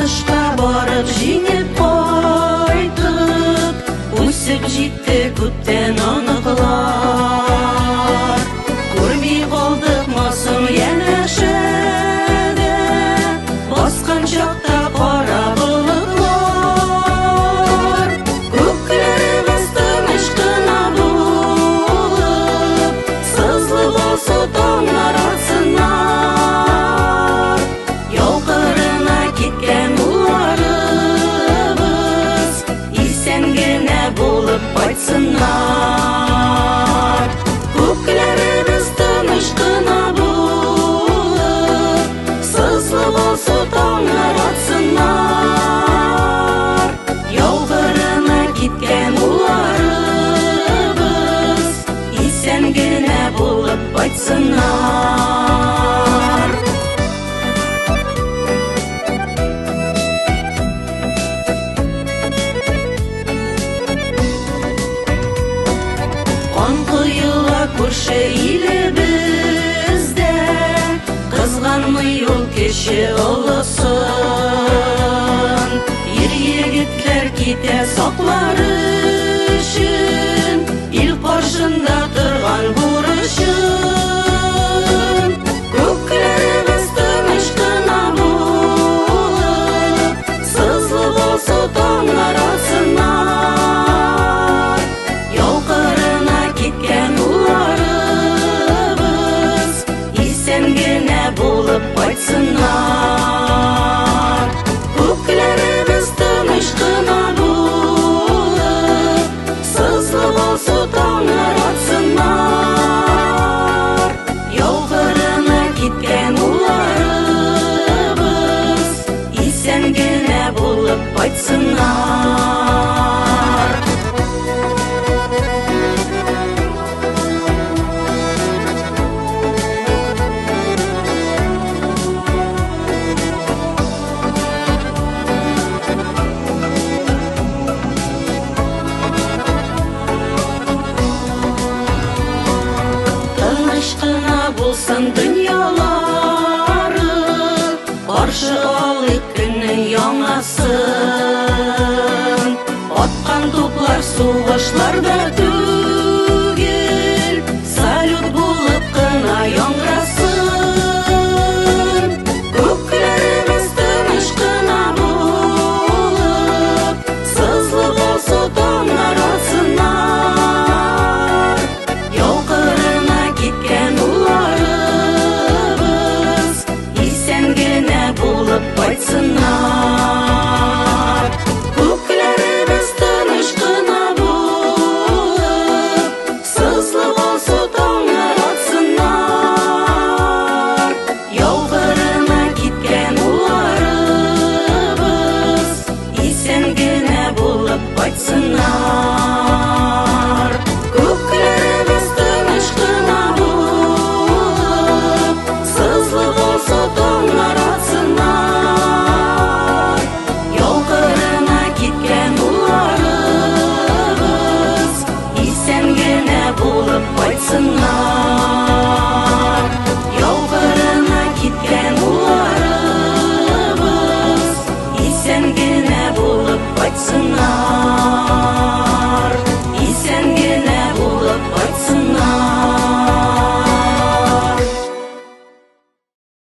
Сугышка барып жеңип кайтып, үсүп жетти күптен аныклар. Көрмей калдык масым янашеде, баскан чакта кара булытлар. Көкләребез тыныч кына булып, сызлы болсо таңнар атсынар. Ял кырына киткән улларыбыз исән генә булып кайтсыннар. Көкләребез тыныч кына булып, сызлы болсо таңнар атсынар. Ял кырына киткән улларыбыз исән генә булып кайтсыннар. Күрше илебездә кызганмый ул кеше олысын. Ир-егетләр китә саклар өчен, ил каршында торган бурычын. Көкләребез тыныч кына булып, сызлы болсо таңнар атсынар. Ял кырына киткән булып кайтсыннар. Көкләребез тыныч кына булып, сызлы болсо таңнар атсынар. Ял кырына киткән улларыбыз исән генә булып кайтсыннар. Булсын дөньялары, каршы алыйк көннең яңасын. Аткан туплар сугышларда